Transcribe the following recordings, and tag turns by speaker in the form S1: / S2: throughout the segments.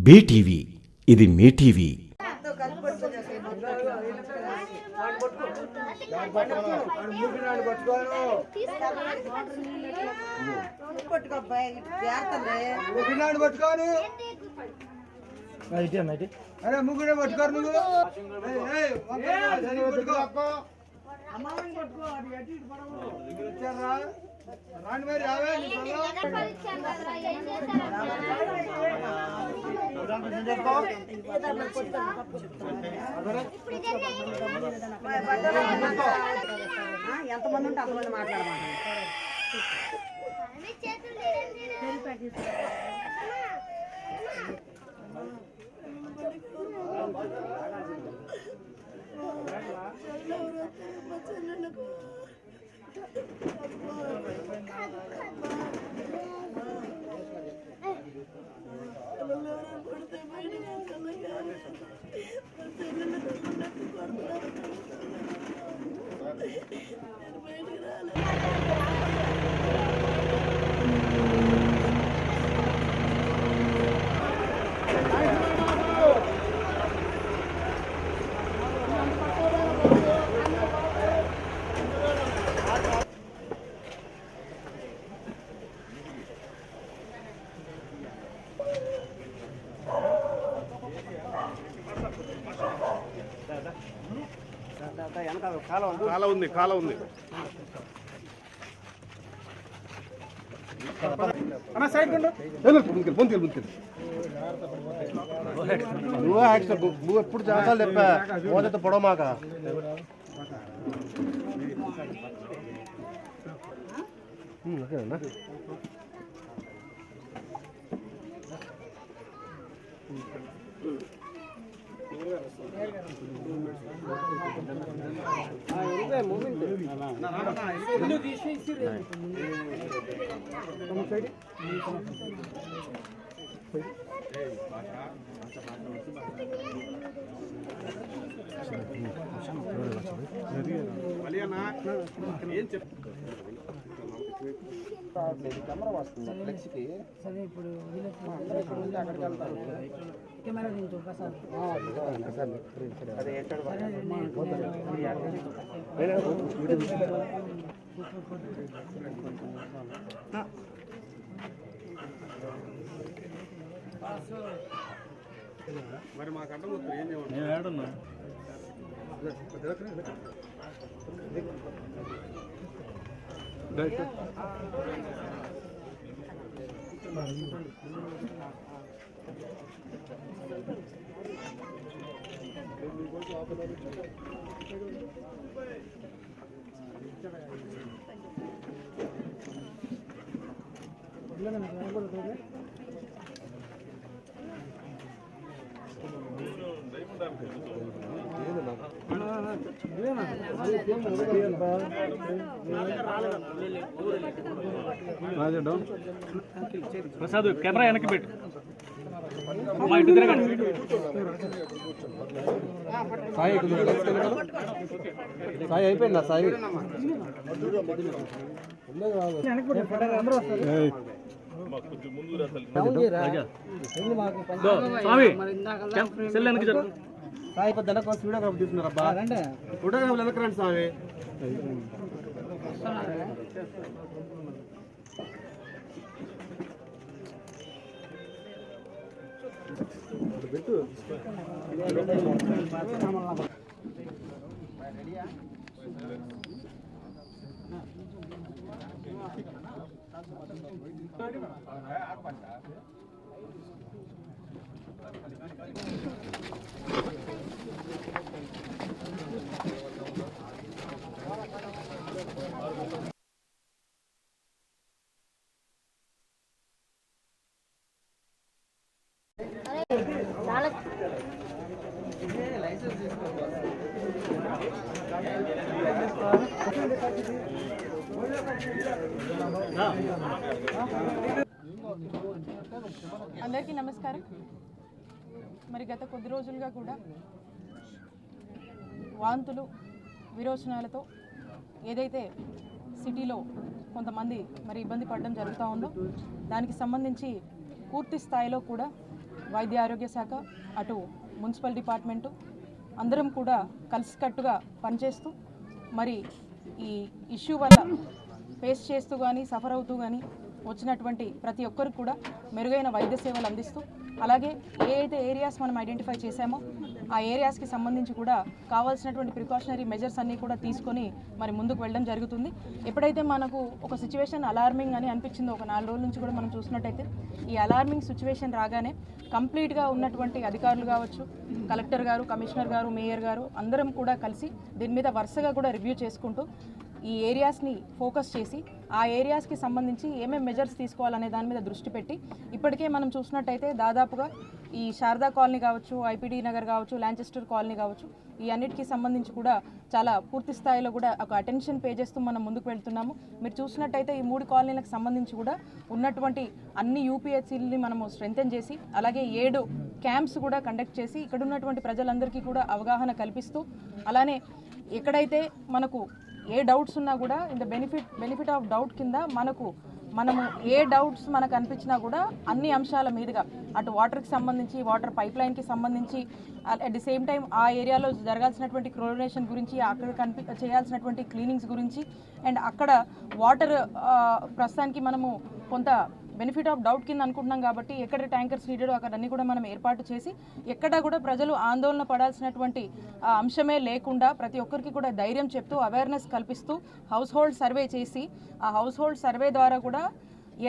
S1: BTV ఇది మీ TV.
S2: అరే ముగ్గురే పట్టుకోరు నువ్వు రాండి మరి రావే
S3: ఎంతమంది ఉంటే అంతమంది మాట్లాడమాట.
S2: కాల ఉంది నువ్వు ఎప్పుడు చేస్తావు చెప్పా మోదతో పొడవమాక ఓకేనా కెమెరా వస్తుంది ఫ్లెక్స్కి సరే. ఇప్పుడు అక్కడికి వెళ్తారు కెమెరా దించు మరి మాకు అడ్డం ఏం చేయాలి?
S4: ప్రసాద్ కెమెరా వెనక్కి పెట్టు. ఇటు తిరగండి.
S2: సాయి అయిపోయిందా? సాయి
S4: స్వామి సెల్ వెనక్కి జరుగు.
S2: సాయి పెద్ద వీడియోగ్రాఫ్ తీసుకున్నారబ్బా. ఫోటోగ్రాఫ్ వెనక్కి రండి స్వామి.
S5: అందరికీ నమస్కారం. మరి గత కొద్ది రోజులుగా కూడా వాంతులు విరోచనాలతో ఏదైతే సిటీలో కొంతమంది మరి ఇబ్బంది పడడం జరుగుతూ ఉందో దానికి సంబంధించి పూర్తి స్థాయిలో కూడా వైద్య ఆరోగ్య శాఖ, అటు మున్సిపల్ డిపార్ట్మెంటు అందరం కూడా కలిసికట్టుగా పనిచేస్తూ మరి ఈ ఇష్యూ వల్ల ఫేస్ చేస్తూ కానీ సఫర్ అవుతూ కానీ వచ్చినటువంటి ప్రతి ఒక్కరికి కూడా మెరుగైన వైద్య సేవలు అందిస్తూ అలాగే ఏ అయితే ఏరియాస్ మనం ఐడెంటిఫై చేశామో ఆ ఏరియాస్కి సంబంధించి కూడా కావాల్సినటువంటి ప్రికాషనరీ మెజర్స్ అన్నీ కూడా తీసుకొని మరి ముందుకు వెళ్ళడం జరుగుతుంది. ఎప్పుడైతే మనకు ఒక సిచ్యువేషన్ అలార్మింగ్ అని అనిపించిందో ఒక 4 రోజుల నుంచి కూడా మనం చూసినట్టయితే ఈ అలార్మింగ్ సిచ్యువేషన్ రాగానే కంప్లీట్గా ఉన్నటువంటి అధికారులు కావచ్చు, కలెక్టర్ గారు, కమిషనర్ గారు, మేయర్ గారు అందరం కూడా కలిసి దీని మీద వరుసగా కూడా రివ్యూ చేసుకుంటూ ఈ ఏరియాస్ని ఫోకస్ చేసి ఆ ఏరియాస్కి సంబంధించి ఏమేమి మెజర్స్ తీసుకోవాలనే దాని మీద దృష్టి పెట్టి ఇప్పటికే మనం చూసినట్టయితే దాదాపుగా ఈ శారదా కాలనీ కావచ్చు, ఐపీడీ నగర్ కావచ్చు, లాంచెస్టర్ కాలనీ కావచ్చు, ఈ అన్నిటికీ సంబంధించి కూడా చాలా పూర్తి స్థాయిలో కూడా ఒక అటెన్షన్ పే చేస్తూ మనం ముందుకు వెళ్తున్నాము. మీరు చూసినట్టయితే ఈ 3 కాలనీలకు సంబంధించి కూడా ఉన్నటువంటి అన్ని యూపీహెచ్సీలని మనము స్ట్రెంథెన్ చేసి అలాగే 7 క్యాంప్స్ కూడా కండక్ట్ చేసి ఇక్కడ ఉన్నటువంటి ప్రజలందరికీ కూడా అవగాహన కల్పిస్తూ అలానే ఎక్కడైతే మనకు ఏ డౌట్స్ ఉన్నా కూడా in the benefit of doubt కింద మనము ఏ డౌట్స్ మనకు అనిపించినా కూడా అన్ని అంశాల మీదుగా అటు వాటర్కి సంబంధించి, వాటర్ పైప్ లైన్కి సంబంధించి, అట్ ది సేమ్ టైం ఆ ఏరియాలో జరగాల్సినటువంటి క్లోరినేషన్ గురించి, అక్కడ చేయాల్సినటువంటి క్లీనింగ్స్ గురించి అండ్ అక్కడ వాటర్ ప్రస్తుతానికి మనము కొంత బెనిఫిట్ ఆఫ్ డౌట్ కింద అనుకుంటున్నాం కాబట్టి ఎక్కడ ట్యాంకర్స్ నీడెడో అక్కడ అన్ని కూడా మనం ఏర్పాటు చేసి ఎక్కడ కూడా ప్రజలు ఆందోళన పడాల్సినటువంటి అంశమే లేకుండా ప్రతి ఒక్కరికి కూడా ధైర్యం చెప్తూ అవేర్నెస్ కల్పిస్తూ హౌస్ హోల్డ్ సర్వే చేసి ఆ హౌస్ హోల్డ్ సర్వే ద్వారా కూడా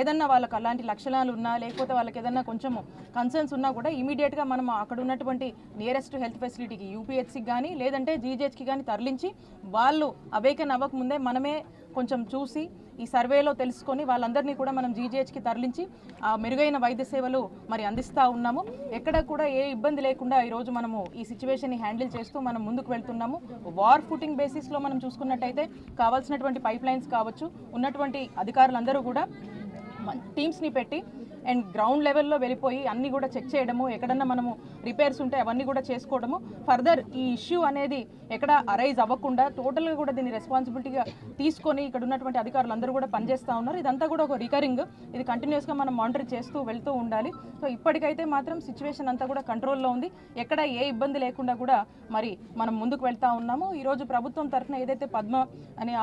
S5: ఏదన్నా వాళ్ళకి అలాంటి లక్షణాలు ఉన్నా లేకపోతే వాళ్ళకి ఏదన్నా కొంచెం కన్సర్న్స్ ఉన్నా కూడా ఇమీడియట్గా మనం అక్కడ ఉన్నటువంటి నియరెస్ట్ హెల్త్ ఫెసిలిటీకి యూపీహెచ్సికి కానీ లేదంటే జీజీహెచ్కి కానీ తరలించి వాళ్ళు అవేకన్ అవ్వకముందే మనమే కొంచెం చూసి ఈ సర్వేలో తెలుసుకొని వాళ్ళందరినీ కూడా మనం జీజీహెచ్కి తరలించి మెరుగైన వైద్య సేవలు మరి అందిస్తూ ఉన్నాము. ఎక్కడ కూడా ఏ ఇబ్బంది లేకుండా ఈరోజు మనము ఈ సిచ్యువేషన్ని హ్యాండిల్ చేస్తూ మనం ముందుకు వెళ్తున్నాము. వార్ ఫుటింగ్ బేసిస్లో మనం చూసుకున్నట్టయితే కావాల్సినటువంటి పైప్ లైన్స్ కావచ్చు, ఉన్నటువంటి అధికారులందరూ కూడా టీమ్స్ని పెట్టి అండ్ గ్రౌండ్ లెవెల్లో వెళ్ళిపోయి అన్నీ కూడా చెక్ చేయడము, ఎక్కడన్నా మనము రిపేర్స్ ఉంటే అవన్నీ కూడా చేసుకోవడము, ఫర్దర్ ఈ ఇష్యూ అనేది ఎక్కడ అరైజ్ అవ్వకుండా టోటల్గా కూడా దీన్ని రెస్పాన్సిబిలిటీగా తీసుకొని ఇక్కడ ఉన్నటువంటి అధికారులు అందరూ కూడా పనిచేస్తూ ఉన్నారు. ఇదంతా కూడా ఒక రికరింగ్, ఇది కంటిన్యూస్గా మనం మానిటర్ చేస్తూ వెళ్తూ ఉండాలి. సో ఇప్పటికైతే మాత్రం సిచ్యువేషన్ అంతా కూడా కంట్రోల్లో ఉంది. ఎక్కడ ఏ ఇబ్బంది లేకుండా కూడా మరి మనం ముందుకు వెళ్తూ ఉన్నాము. ఈరోజు ప్రభుత్వం తరఫున ఏదైతే పద్మ అని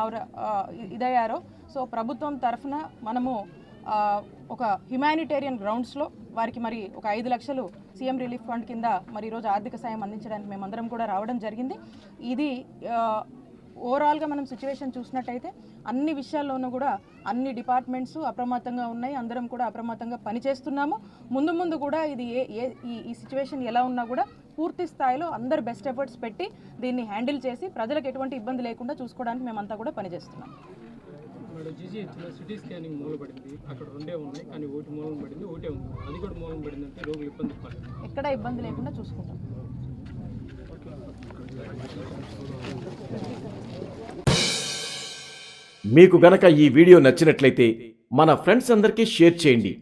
S5: ఇదయ్యారో సో ప్రభుత్వం తరఫున మనము ఒక హ్యుమానిటేరియన్ గ్రౌండ్స్లో వారికి మరి ఒక 5 లక్షలు సీఎం రిలీఫ్ ఫండ్ కింద మరి ఈరోజు ఆర్థిక సాయం అందించడానికి మేమందరం కూడా రావడం జరిగింది. ఇది ఓవరాల్గా మనం సిచ్యువేషన్ చూసినట్టయితే అన్ని విషయాల్లోనూ కూడా అన్ని డిపార్ట్మెంట్స్ అప్రమత్తంగా ఉన్నాయి, అందరం కూడా అప్రమత్తంగా పనిచేస్తున్నాము. ముందు కూడా ఇది ఈ సిచ్యువేషన్ ఎలా ఉన్నా కూడా పూర్తి స్థాయిలో అందరు బెస్ట్ ఎఫర్ట్స్ పెట్టి దీన్ని హ్యాండిల్ చేసి ప్రజలకు ఎటువంటి ఇబ్బంది లేకుండా చూసుకోవడానికి మేమంతా కూడా పనిచేస్తున్నాం.
S4: జీజీహెచ్లో సిటీ స్కానింగ్ మూలపడింది, అక్కడ 2 ఉన్నాయి కానీ ఒకటి మూలం పడింది, ఒకటే ఉంది, అది కూడా మూలం పడింది అంటే రోగులు ఇబ్బంది పడతారు.
S5: ఎక్కడ ఇబ్బంది లేకుండా చూసుకుంటాం.
S1: మీకు గనక ఈ వీడియో నచ్చినట్లయితే మన ఫ్రెండ్స్ అందరికీ షేర్ చేయండి.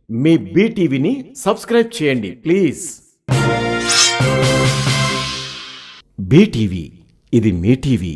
S1: మీ బీటీవీని సబ్స్క్రైబ్ చేయండి ప్లీజ్. బీటీవీ, ఇది మీ టీవీ.